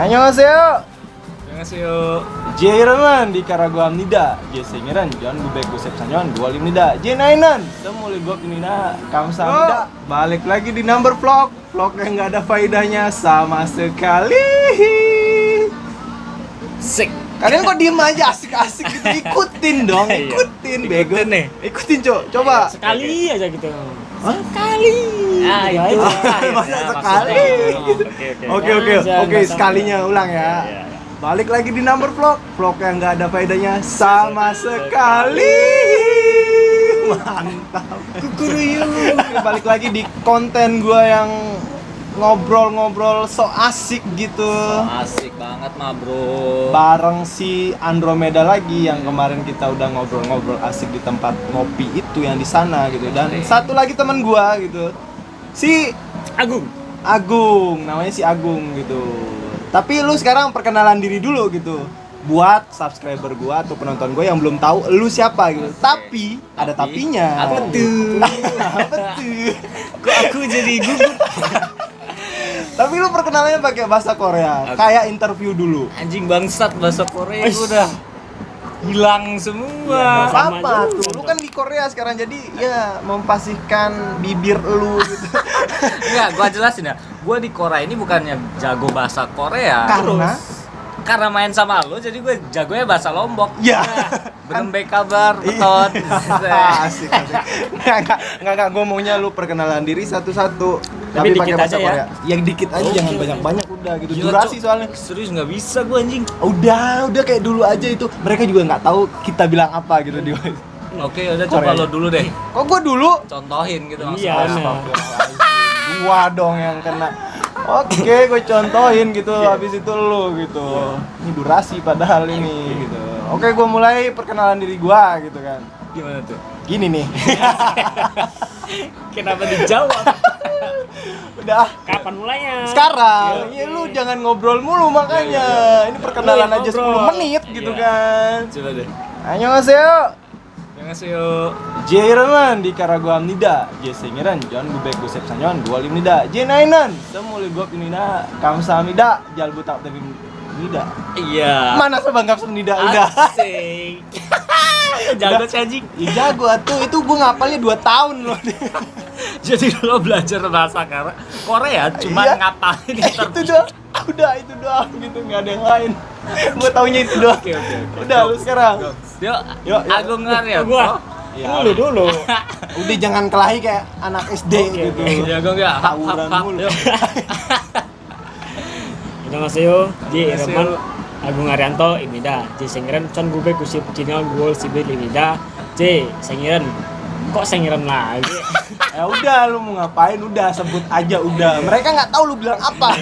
안녕하세요. 안녕하세요. Jerman di Karaguamnida. Jesengeran John Gubek Gusep Sanyon 25 Jenainan Semuli gua pinina Kamsahamnida. Balik lagi di number vlog yang nggak ada faedahnya sama sekali. Sik. Kalian kok diem aja asik-asik gitu. Ikutin dong, ikutin bego nih. Ikutin coba. Sekali aja gitu. Hah? Sekali. Ah, itu. Masa sekali. Oke, sekalinya ulang ya. Iya. Balik lagi di number vlog yang nggak ada faedahnya sama sekali. Mantap. Kukuruyuk. Balik lagi di konten gua yang ngobrol-ngobrol so asik gitu. Asik banget mah, Bro. Bareng si Andromeda lagi yang kemarin kita udah ngobrol-ngobrol asik di tempat ngopi itu yang di sana gitu. Dan satu lagi teman gua gitu. Si Agung, namanya si Agung gitu. Tapi lu sekarang perkenalan diri dulu gitu. Buat subscriber gua atau penonton gua yang belum tahu lu siapa gitu. Tapi ada tapinya. Apa tuh? Apa tuh? Kok aku jadi gugup? Tapi lu perkenalannya pakai bahasa Korea. Kayak interview dulu. Anjing bangsat bahasa Korea gua udah hilang semua. Apa tuh? Lu kan di Korea sekarang jadi ya memfasihkan bibir lu gitu. Enggak, gua jelasin ya. Gua di Korea ini bukannya jago bahasa Korea. Karena main sama lo, jadi gue jagonya bahasa Lombok. Ya. Berembek kabar, beton. Asik. Enggak, gue maunya lu perkenalan diri satu-satu. Tapi pakai dikit bahasa aja ya. Korea. Yang dikit aja, jangan banyak-banyak udah gitu. Durasi soalnya. Serius nggak bisa gue anjing. Udah kayak dulu aja itu. Mereka juga nggak tahu kita bilang apa gitu di. Oke, udah coba lo dulu deh. Kok gue dulu? Contohin gitu Iya, maksudnya. Gua dong yang kena. Oke, gue contohin gitu. Habis itu lu gitu. Ini durasi padahal ini gitu. Oke, gue mulai perkenalan diri gua gitu kan. Gimana tuh? Gini nih. Kenapa dijawab? Udah. Kapan mulainya? Sekarang, ya lu jangan ngobrol mulu makanya. Ini perkenalan aja 10 menit gitu kan. Coba deh. Annyeonghaseyo. Annyeonghaseyo. Jerman di Karaguamnida. Jesengeran John Gubek Gusep Sanyon 25 Jenainan Semuli gua pinina Kamsahamnida Jalbutak Nida. Iya. Mana sebanggap senida udah. Asik. Jago sih anjing. Ya jago atuh, itu gua ngapalnya 2 tahun loh. Jadi lo belajar bahasa Korea cuman Iya. ngapalin Itu doang. Udah itu doang gitu, nggak ada yang lain. Gua taunya itu doang. Oke. Udah lu sekarang. Yuk, Agung Arya. Gua. Ya. Dulu. Udah jangan kelahi kayak anak SD gitu. Ya gue enggak Tawuran mulu. Annyeonghaseyo. Jerman Agung Arianto Imida. Sengiran Chon Gubek Gusip Cina Gol Sibir Imida. Sengiran. Kok sengiran lagi? Ya udah lu mau ngapain udah sebut aja udah. Mereka nggak tahu lu bilang apa.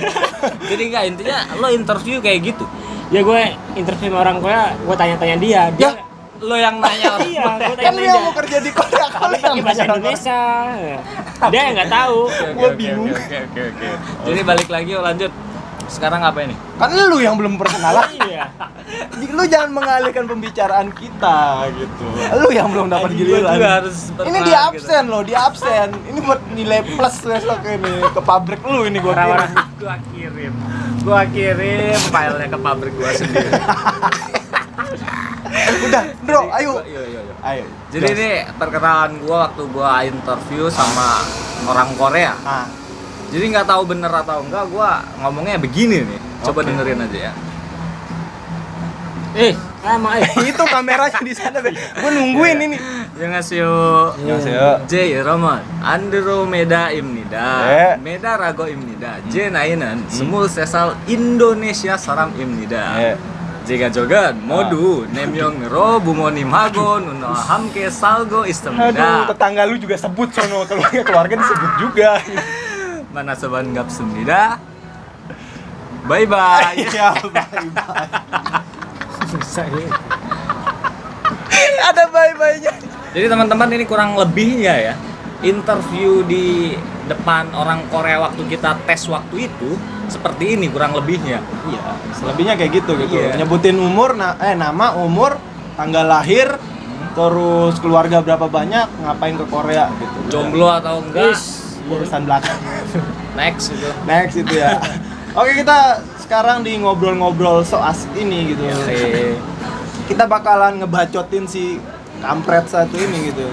Jadi enggak, intinya lo interview kayak gitu. Ya gue interview sama orang Korea, gue tanya-tanya dia. Ya, Lo yang nanya. Iya, gue kan lu tanya yang mau kerja di Korea kalau dia. yang Pakai bahasa Indonesia. Dia yang nggak tahu. Gua bingung. Oke. Jadi balik lagi yuk, lanjut. Sekarang apa ini? Kan lu yang belum perkenalan. Iya. Lu jangan mengalihkan pembicaraan kita gitu. Lu yang belum dapat giliran. harus Ini di absen loh, di absen. Ini buat nilai plus besok ini ke pabrik lu ini gua kirim. Gua kirim filenya ke pabrik gua sendiri. Udah, bro, ayo. Ayo. Jadi ini perkenalan gua waktu gua interview sama orang Korea. Ah, Jadi nggak tahu bener atau enggak, gua ngomongnya begini nih. Coba Oke. dengerin aja ya. Sama itu kameranya di sana, Be. Gua nungguin ini. 안녕하세요. 안녕하세요. 제 여러분 안드로메다입니다. 네. 메다라고입니다. 제 나이는 23살 인도네시아 사람입니다. 네. 제가 저건 모두 4명으로 부모님하고 누나와 함께 살고 Aduh, 있습니다. tetangga lu juga sebut sono, keluarga disebut juga. 만나서 반갑습니다. 바이바이. Iya, bye-bye. Ada bye-bye-nya. Jadi teman-teman, ini kurang lebihnya ya, interview di depan orang Korea waktu kita tes waktu itu seperti ini kurang lebihnya. Iya, selebihnya kayak gitu. Iya. Nyebutin umur, nama, umur, tanggal lahir, terus keluarga berapa banyak, ngapain ke Korea gitu. Jomblo atau enggak, Urusan belakang. next itu. Next itu ya. Oke, kita sekarang di ngobrol-ngobrol so asik ini gitu. Kita bakalan ngebacotin si kampret satu ini gitu.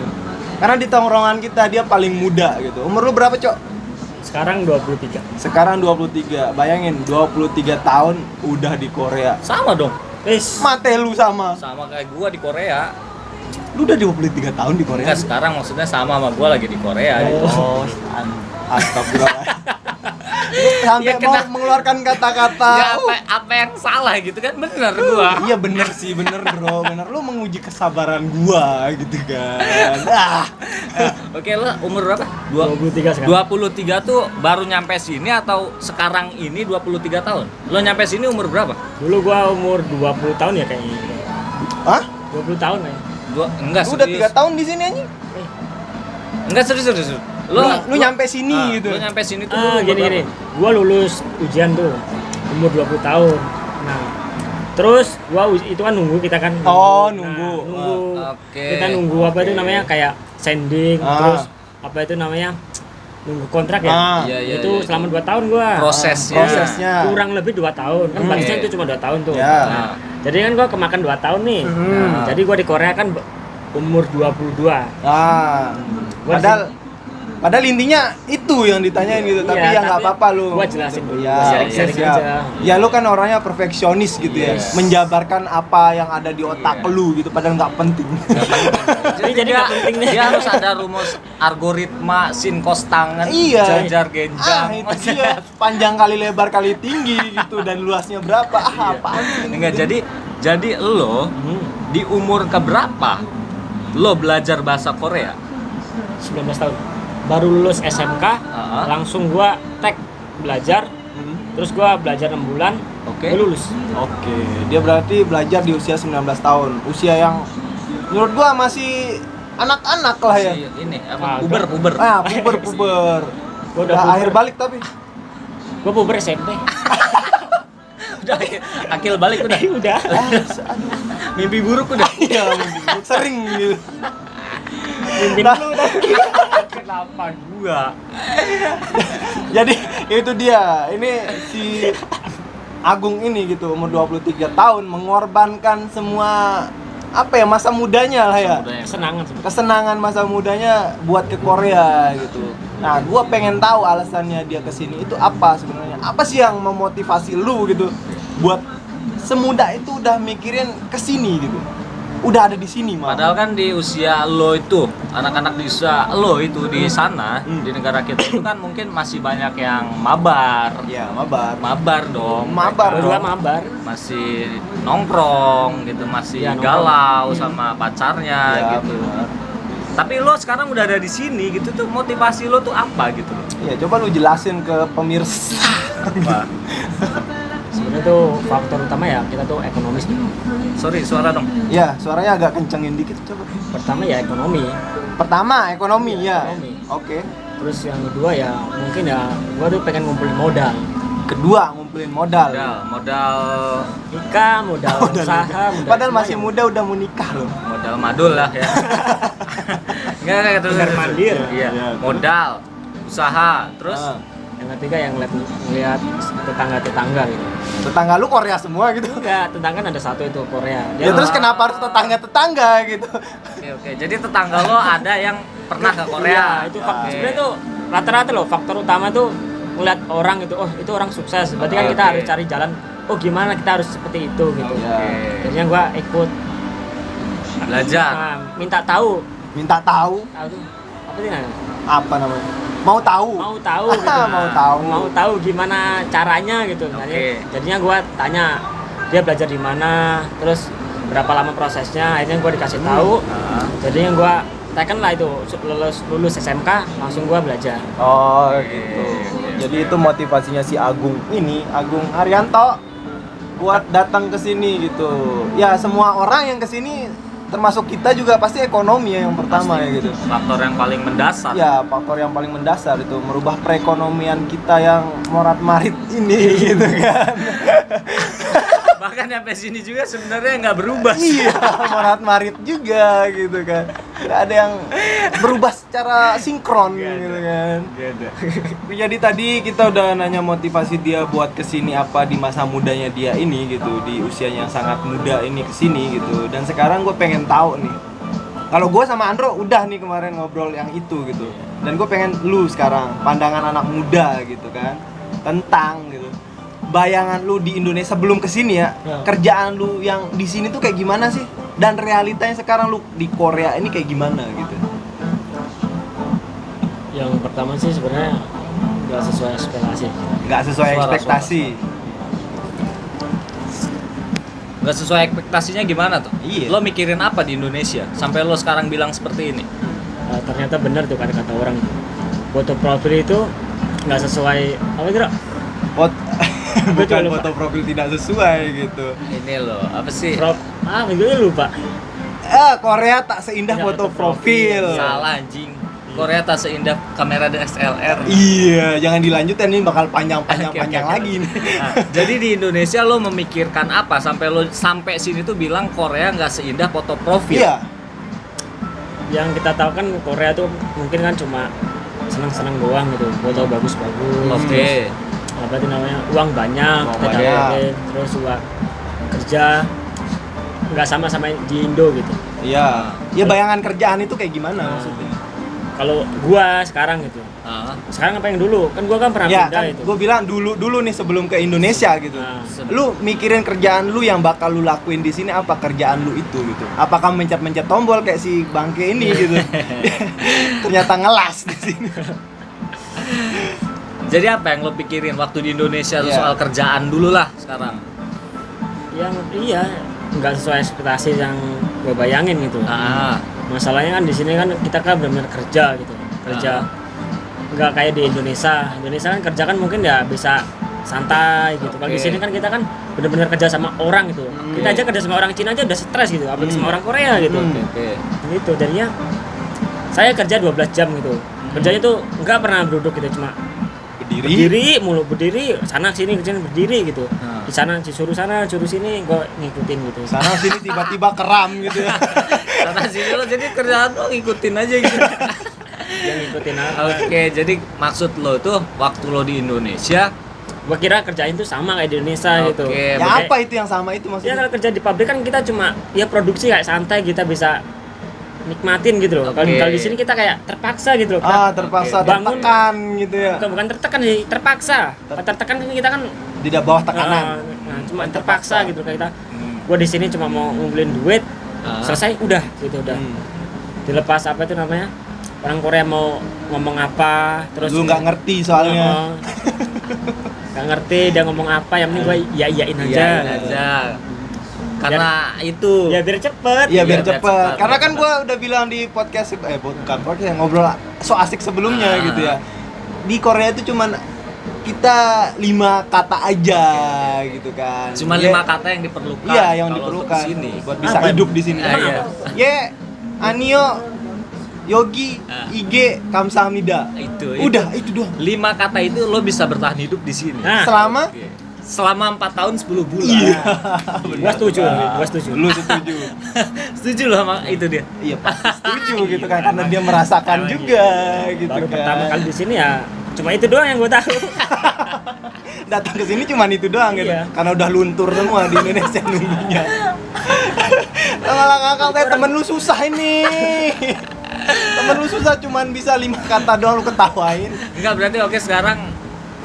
Karena di tongkrongan kita dia paling muda gitu. Umur lu berapa, Cok? Sekarang 23. Sekarang 23. Bayangin 23 tahun udah di Korea. Sama dong. Mate lu sama. Sama kayak gua di Korea. Lu udah 23 tahun di Korea? Enggak, sekarang maksudnya sama gua lagi di Korea gitu. Oh, astagfirullah. Sampai Ya, kena- mau mengeluarkan kata-kata. Ya apa yang salah gitu kan, bener gua. Iya bener sih, bener bro, bener. Lu menguji kesabaran gua gitu kan. Ah. Oke, lu umur berapa? 23 sekarang. 23 tuh baru nyampe sini atau sekarang ini 23 tahun? Lo nyampe sini umur berapa? Dulu gua umur 20 tahun ya kayaknya. Hah? 20 tahun ya. Enggak Lu udah serius. 3 tahun di sini anjing? Enggak serius. Lu nyampe sini gitu. Lu nyampe sini tuh Ah, umur gini. berapa? Gua lulus ujian tuh umur 20 tahun. Nah, terus itu kan nunggu kita kan. Oh, Nah, nunggu. nunggu. Oke. Kita nunggu apa itu namanya kayak sending, Ah. terus apa itu namanya? Nunggu kontrak ya. Ah. Iya, Itu iya. selama 2 tahun gua. Prosesnya. Kurang lebih 2 tahun. Kan batasnya Oke. itu cuma 2 tahun tuh. Ya. Nah, jadi kan gua kemakan 2 tahun nih. Nah, jadi gua di Korea kan umur 22. Ah. Gua Padahal intinya itu yang ditanyain gitu, tapi Iya, ya nggak tapi apa-apa lu. gua jelasin dulu. Ya, Sharing-sharing siap. aja. Ya lu kan orangnya perfeksionis gitu ya, menjabarkan apa yang ada di otak lu gitu, padahal nggak penting. Jadi nggak penting nih. Dia harus ada rumus algoritma sin cos tangan Iya. jajar genjang. Itu dia, panjang kali lebar kali tinggi gitu dan luasnya berapa? Apaan sih? ini? Enggak, jadi lo di umur keberapa lo belajar bahasa Korea? 19 tahun. Baru lulus SMK, langsung gua tek belajar. Terus gua belajar 6 bulan, Oke. gua lulus. Oke, dia berarti belajar di usia 19 tahun. Usia yang menurut gua masih anak-anak lah ya. Si ini Ah, apa? Puber. Ah, puber. Gua udah Udah puber. akhir balik tapi. Gua puber SMP. Udah akil balik udah. Udah. Mimpi buruk udah. Iya, sering gitu. Mimpin Nah, lu udah. Kenapa gua? jadi itu dia. Ini si Agung ini gitu, umur 23 tahun mengorbankan semua apa ya, masa mudanya lah ya. Kesenangan sebenarnya. Kesenangan masa mudanya buat ke Korea gitu. Nah, gua pengen tahu alasannya dia kesini itu apa sebenarnya. Apa sih yang memotivasi lu gitu buat semuda itu udah mikirin kesini gitu. Udah ada di sini mah. Padahal kan di usia lo itu, anak-anak di usia lo itu di sana, di negara kita itu kan mungkin masih banyak yang mabar. Ya, mabar. Mabar dong. Mabar Mereka Berdua dong. mabar. masih nongkrong gitu, masih Iya, nongkrong. galau sama pacarnya Ya, gitu. benar. Tapi lo sekarang udah ada di sini gitu tuh, motivasi lo tuh apa gitu loh? Ya, coba lu jelasin ke pemirsa. Apa? Sebenarnya tuh faktor utama ya kita tuh ekonomis. Sorry, suara dong. Ya, suaranya agak kencengin dikit coba. Pertama ya ekonomi. Pertama, ekonomi ya. Ekonomi. Oke. Terus yang kedua ya mungkin ya gua tuh pengen ngumpulin modal. Kedua, ngumpulin modal. Modal Nikah, modal usaha, modal Padahal semua masih yang- muda udah mau nikah loh. modal madul lah ya. Enggak terus. Bener mandir. Iya, Iya. modal, usaha, terus Ah. Yang ketiga yang ngeliat tetangga-tetangga gitu. Tetangga lu Korea semua gitu. Enggak, tetangga kan ada satu itu Korea. Ya terus kenapa harus tetangga-tetangga gitu? Oke. Jadi tetangga lo ada yang pernah ke Korea. Iya, itu Oke. sebenarnya tuh rata-rata loh faktor utama tuh ngeliat orang gitu, oh itu orang sukses. Berarti kan Oke. kita harus cari jalan. Oh gimana kita harus seperti itu gitu. Iya. Jadinya gua ikut Belajar. minta tahu. Minta tahu Tahu tuh apa sih namanya? apa namanya? Mau tahu. Mau tahu gitu. Mau tahu. Mau tahu gimana caranya gitu. Oke. Jadinya gua tanya dia belajar di mana, terus berapa lama prosesnya. Akhirnya gua dikasih tahu. Ah. Jadinya gua teken lah itu lulus SMK langsung gua belajar. Oh, Oke, gitu. oke. Jadi itu motivasinya si Agung ini, Agung Haryanto buat datang ke sini gitu. Ya, semua orang yang ke sini termasuk kita juga pasti ekonomi ya yang pertama Pasti. ya gitu. Faktor yang paling mendasar. Ya, faktor yang paling mendasar itu merubah perekonomian kita yang morat-marit ini gitu kan. Bahkan sampai sini juga sebenarnya nggak berubah. Iya, morat-marit juga gitu kan. Nggak ada yang berubah secara sinkron Nggak ada. gitu kan. Gak ada. Jadi tadi kita udah nanya motivasi dia buat kesini apa di masa mudanya dia ini gitu, di usianya yang sangat muda ini kesini gitu. Dan sekarang gue pengen tahu nih, kalau gue sama Andro udah nih kemarin ngobrol yang itu gitu. Dan gue pengen lu sekarang pandangan anak muda gitu kan tentang gitu bayangan lu di Indonesia belum kesini ya, kerjaan lu yang di sini tuh kayak gimana sih? Dan realitanya sekarang lu di Korea ini kayak gimana gitu? Yang pertama sih sebenarnya nggak sesuai ekspektasi. Nggak sesuai Suara, ekspektasi. Gak sesuai ekspektasinya gimana tuh? Iya. Lo mikirin apa di Indonesia sampai lo sekarang bilang seperti ini? Ternyata benar tuh kata orang, foto profil itu nggak sesuai apa kira? Bukan lupa. foto profil tidak sesuai gitu. Ini lo apa sih? Gue lupa. Korea tak seindah Tidak foto foto profil. Salah anjing. Korea tak seindah kamera DSLR. Iya, jangan dilanjutin ini bakal panjang Oke. lagi nih. Nah, jadi di Indonesia lo memikirkan apa sampai lo sampai sini tuh bilang Korea nggak seindah foto profil? Iya. Yang kita tahu kan Korea tuh mungkin kan cuma senang-senang doang gitu, foto bagus-bagus. Oke. Apa itu namanya, uang banyak, Uang kita banyak. dapetin, terus uang kerja nggak sama di Indo gitu. Iya. Ya bayangan kerjaan itu kayak gimana maksudnya? Kalau gua sekarang gitu, Ah, sekarang apa yang dulu? Kan gua kan pernah Ya pindah kan itu. gue bilang dulu nih sebelum ke Indonesia gitu. Nah, Lu mikirin kerjaan lu yang bakal lu lakuin di sini apa kerjaan lu itu gitu? Apakah mencet-mencet tombol kayak si bangke ini gitu? Ternyata ngelas di sini. jadi apa yang lo pikirin waktu di Indonesia tuh Iya. soal kerjaan dulu lah sekarang? yang iya nggak sesuai ekspektasi yang gua bayangin gitu. Ah, Masalahnya kan di sini kan kita kan benar-benar kerja gitu, kerja nggak kayak di Indonesia. Indonesia kan kerja kan mungkin ya bisa santai gitu. Kalau di Oke. sini kan kita kan benar-benar kerja sama orang gitu. Kita aja kerja sama orang Cina aja udah stres gitu, apalagi sama orang Korea gitu. oke. Gitu jadinya saya kerja 12 jam gitu. Kerjanya tuh nggak pernah duduk gitu, cuma berdiri mulu, berdiri sana sini kerjaan berdiri gitu. Nah. Di sana disuruh sana, suruh sini, gue ngikutin gitu. Sana sini tiba-tiba keram gitu ya. Karena sini lo jadi kerjaan lo ngikutin aja gitu. Yang ngikutin apa? Oke, jadi maksud lo tuh waktu lo di Indonesia, Gua kira kerjain tuh sama kayak di Indonesia gitu. Oke. Ya apa itu yang sama itu Ya maksudnya? kalau kerja di pabrik kan kita cuma ya produksi kayak santai, kita bisa nikmatin gitu loh. Kalau Oke. kalau di sini kita kayak terpaksa gitu loh. Terpaksa Oke. Bangun. tertekan gitu ya. Bukan tertekan sih, terpaksa. Kalau tertekan kan kita kan Tidak bawah tekanan. cuma terpaksa gitu kayak kita. Hmm. Gua di sini cuma mau ngumpulin duit, Ah. selesai udah gitu udah. Hmm. Dilepas apa itu namanya? Orang Korea mau ngomong apa, terus Lu nggak ngerti soalnya. nggak ngerti dia ngomong apa, yang penting gua iyain aja. iyain aja. Karena itu. Ya biar cepet. Iya biar biar cepet. cepat. Karena kan gua udah bilang di podcast bukan podcast ngobrol so asik sebelumnya gitu ya. Di Korea itu cuman kita 5 kata aja gitu kan. Cuma Ya, 5 kata yang diperlukan. Iya, yang kalau untuk diperlukan kesini. buat bisa Apa? hidup di sini. Ah, iya. Ye, Anio, Yogi, Ah. Ige, Kamsahamnida. Itu. Udah, itu doang. 5 kata itu lo bisa bertahan hidup di sini. Nah. Selama Oke. Selama 4 tahun 10 bulan. Iya. Gua setuju, gua setuju. Lu setuju. Setuju lo sama itu dia. Iya, pasti setuju gitu kan karena dia merasakan juga gitu Baru kan. pertama kali di sini ya cuma itu doang yang gue tahu. Datang ke sini cuman itu doang gitu. Iya. Karena udah luntur semua di Indonesia nunggunya. Malah ngakak teh temen lu susah ini. Temen lu susah cuman bisa 5 kata doang lu ketawain. Enggak, berarti oke sekarang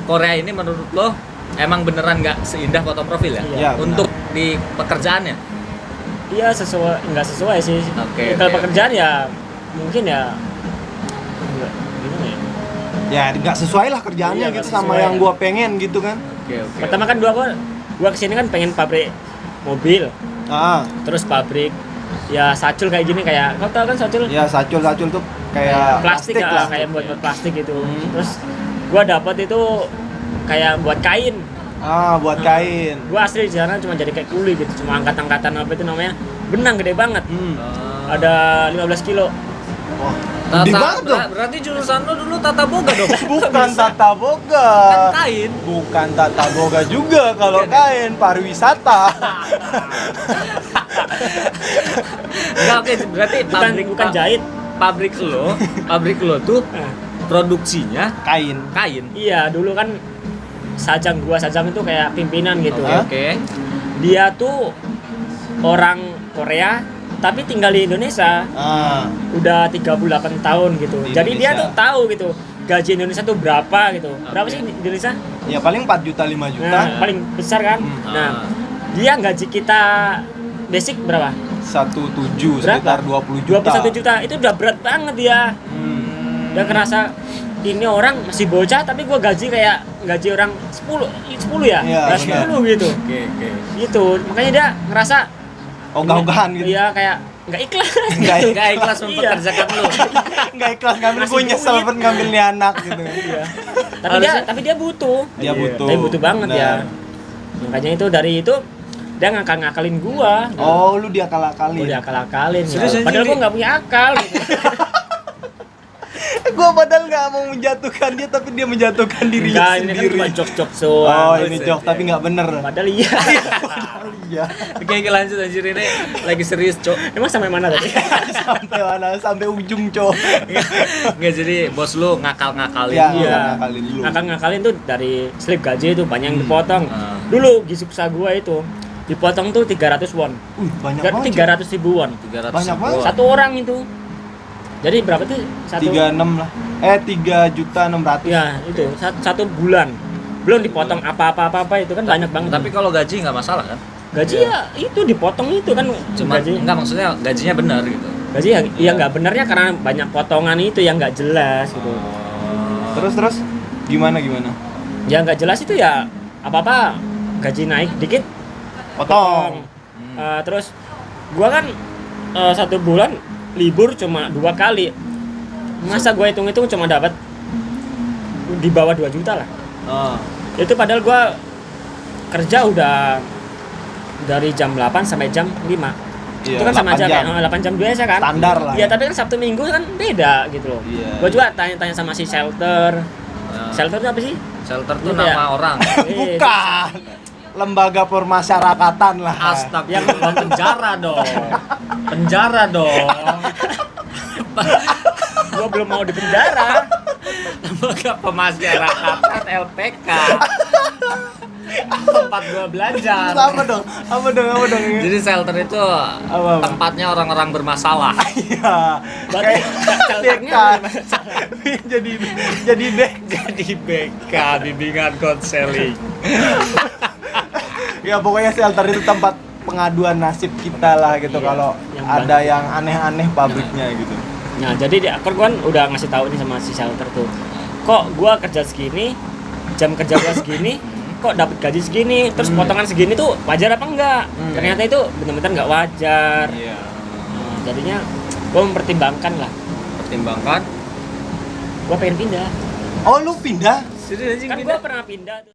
Korea ini menurut lo emang beneran nggak seindah foto profil ya? Iya, benar. Untuk di pekerjaannya? Iya sesuai, nggak sesuai sih. Oke, Kalau oke. pekerjaan ya mungkin ya nggak gimana ya. Ya nggak sesuai lah kerjaannya Iya, gitu nggak sama sesuai. yang gua pengen gitu kan. Oke, oke. Pertama kan gua kesini kan pengen pabrik mobil, Ah, terus pabrik ya sacul kayak gini, kayak kau tahu kan sacul ya sacul tuh kayak plastik ya, lah. kayak buat plastik gitu. Hmm. Terus gua dapat itu kayak buat kain. Buat kain. Gua asli di sana cuma jadi kayak kuli gitu, cuma angkat-angkatan apa itu namanya, benang gede banget. Ada 15 kilo. Oh, gede banget dong. Berarti jurusan lo dulu tata boga dong? Bukan tata boga. Kan kain. Bukan tata boga juga kalau Bukan ya? kain, pariwisata. Enggak, oke, berarti bukan jahit. Pabrik lo tuh produksinya Kain. kain. Iya, dulu kan Sajang itu kayak pimpinan gitu. Oke. Dia tuh orang Korea tapi tinggal di Indonesia. Udah 38 tahun gitu. Di Jadi dia Indonesia. tuh tahu gitu gaji Indonesia tuh berapa gitu. Berapa Oke. sih di Indonesia? Ya paling 4 juta 5 juta. Nah, paling besar kan. Nah, dia gaji kita basic berapa? 17 Berapa? sekitar 20 juta. 21 juta. Itu udah berat banget dia. Dia ngerasa ini orang masih bocah tapi gua gaji kayak gaji orang 10 ya? Iya, Nah, benar. 10 gitu. Oke. Gitu. Makanya dia ngerasa Ogah-ogahan gitu. iya kayak nggak ikhlas. Nggak ikhlas Iya. mempekerjakan lu. Nggak ikhlas ngambil, Ngasih gue nyesel duit. pun ngambil nih anak gitu. Iya. Harusnya- Tapi dia butuh. Dia butuh. Tapi butuh banget ya. Benar. Makanya itu dari itu dia ngakal-ngakalin gua. Oh, lu dia akal-akalin. Gua diakal-akalin. Serius, Ya. anjing, Padahal gua Di? nggak punya akal gitu. Gua padahal nggak mau menjatuhkan dia, tapi dia menjatuhkan dirinya Enggak, ini kan sendiri. cuma jok-jok Oh, doang. ini jok tapi nggak bener. Padahal iya. Padahal iya. Oke, lanjut anjir, ini lagi serius, Cok. Emang sampai mana tadi? Sampai mana? Sampai ujung, Cok. Enggak, jadi bos lu ngakal-ngakalin Ya, lu. Iya. ngakalin dulu. Ngakal-ngakalin tuh dari slip gaji itu banyak yang dipotong. Ah. Dulu gisuksa gua itu dipotong tuh 300 won. Banyak Berarti banget. 300.000 won. 300 Banyak banget. ribuan. Satu orang itu. Jadi berapa tuh? 36 lah. 3.600.000. Ya, itu satu bulan. Belum dipotong apa-apa itu kan banyak banget. Tapi kalau gaji nggak masalah kan? gaji ya itu dipotong itu kan Cuma gaji. enggak, maksudnya gajinya benar gitu. Gaji ya nggak benernya karena banyak potongan itu yang nggak jelas gitu. Terus gimana? Yang nggak jelas itu ya apa-apa gaji naik dikit Potong. terus gua kan 1 bulan libur cuma 2 kali. Masa gua hitung-hitung cuma dapat di bawah 2 juta lah. Itu padahal gua kerja udah dari jam 8 sampai jam 5. Iya, Itu kan sama 8 aja jam. kayak 8 jam biasa kan. Standar lah. Iya, tapi kan Sabtu Minggu kan beda gitu loh. Iya. Gua juga tanya-tanya sama si shelter. Shelter itu apa sih? Shelter tuh Itu ya? nama orang. Bukan. Lembaga permasyarakatan lah. Astagfirullah, penjara dong. Penjara dong. Gua belum mau di penjara. Lembaga pemasyarakatan LPK. Tempat gua belajar. Apa dong? Jadi shelter itu Apa? tempatnya orang-orang bermasalah. Iya. Berarti shelternya Jadi dek. Jadi BK, bimbingan konseling. Ya pokoknya shelter itu tempat pengaduan nasib kita lah gitu, Iya, kalau yang ada yang aneh-aneh pabriknya gitu. Nah, jadi di akar gua kan udah ngasih tahu nih sama si shelter tuh. Kok gua kerja segini, jam kerja gua segini, kok dapat gaji segini, terus potongan segini tuh wajar apa enggak? Ternyata itu benar-benar enggak wajar. Iya. Nah, jadinya gua mempertimbangkan lah. Pertimbangkan. Gua pengen pindah. Oh, lu pindah? Serius anjing, Kan pindah? gua pernah pindah tuh.